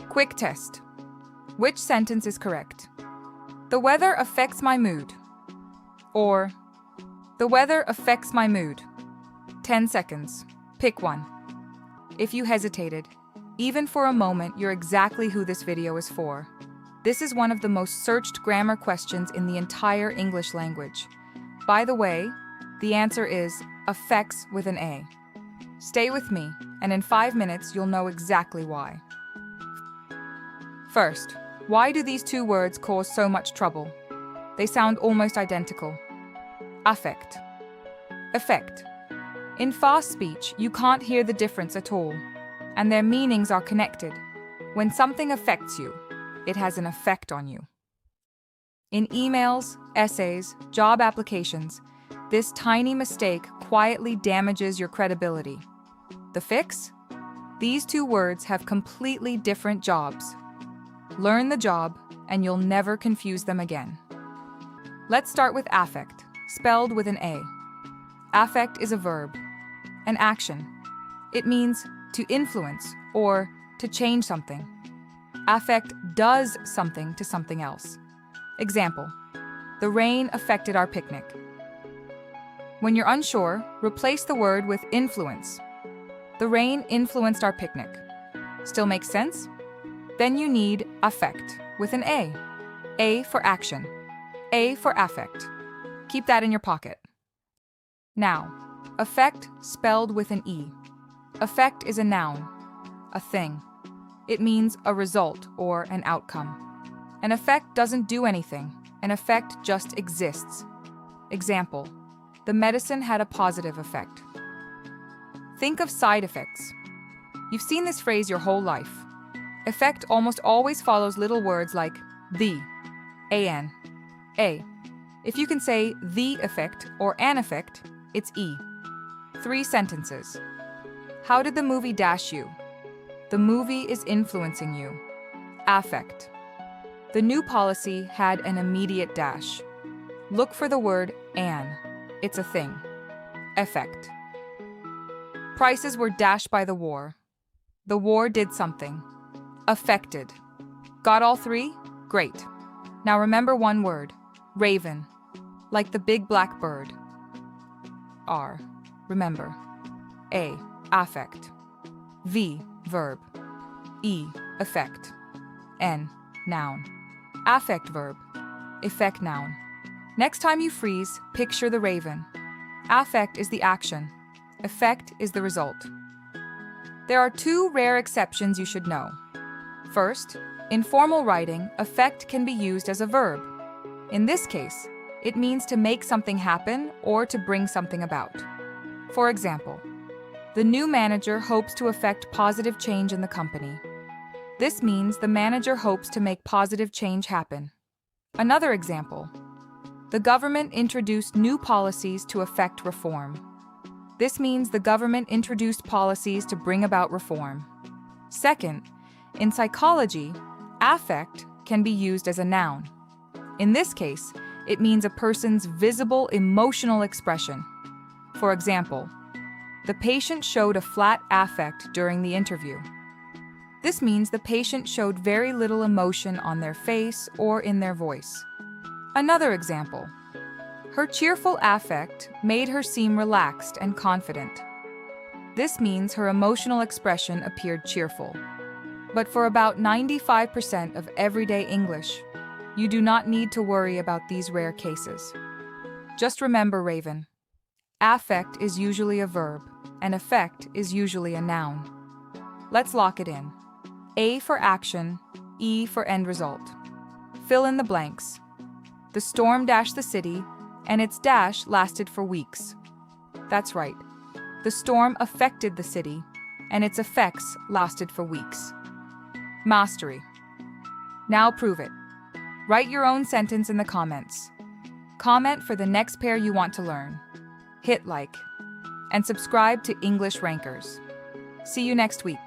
Quick test. Which sentence is correct? The weather affects my mood. Or, the weather affects my mood. 10 seconds. Pick one. If you hesitated, even for a moment, you're exactly who this video is for. This is one of the most searched grammar questions in the entire English language. By the way, the answer is affects with an A. Stay with me, and in 5 minutes, you'll know exactly why. First, why do these two words cause so much trouble? They sound almost identical. Affect. Effect. In fast speech, you can't hear the difference at all, and their meanings are connected. When something affects you, it has an effect on you. In emails, essays, job applications, this tiny mistake quietly damages your credibility. The fix? These two words have completely different jobs. Learn the job, and you'll never confuse them again. Let's start with affect, spelled with an A. Affect is a verb, an action. It means to influence or to change something. Affect does something to something else. Example, the rain affected our picnic. When you're unsure, replace the word with influence. The rain influenced our picnic. Still makes sense? Then you need affect with an A. A for action. A for affect. Keep that in your pocket. Now, effect spelled with an E. Effect is a noun, a thing. It means a result or an outcome. An effect doesn't do anything. An effect just exists. Example, the medicine had a positive effect. Think of side effects. You've seen this phrase your whole life. Effect almost always follows little words like the, an, a. If you can say the effect or an effect, it's E. 3 sentences. How did the movie dash you? The movie is influencing you. Affect. The new policy had an immediate dash. Look for the word an. It's a thing. Effect. Prices were dashed by the war. The war did something. Affected. Got all 3? Great. Now remember one word. Raven. Like the big black bird. R. Remember. A. Affect. V. Verb. E. Effect. N. Noun. Affect verb. Effect noun. Next time you freeze, picture the raven. Affect is the action. Effect is the result. There are 2 rare exceptions you should know. First, in formal writing, affect can be used as a verb. In this case, it means to make something happen or to bring something about. For example, the new manager hopes to effect positive change in the company. This means the manager hopes to make positive change happen. Another example, the government introduced new policies to effect reform. This means the government introduced policies to bring about reform. Second, in psychology, affect can be used as a noun. In this case, it means a person's visible emotional expression. For example, the patient showed a flat affect during the interview. This means the patient showed very little emotion on their face or in their voice. Another example, her cheerful affect made her seem relaxed and confident. This means her emotional expression appeared cheerful. But for about 95% of everyday English, you do not need to worry about these rare cases. Just remember, Raven, affect is usually a verb, and effect is usually a noun. Let's lock it in. A for action, E for end result. Fill in the blanks. The storm dashed the city, and its dash lasted for weeks. That's right. The storm affected the city, and its effects lasted for weeks. Mastery. Now prove it. Write your own sentence in the comments. Comment for the next pair you want to learn. Hit like. And subscribe to English Rankers. See you next week.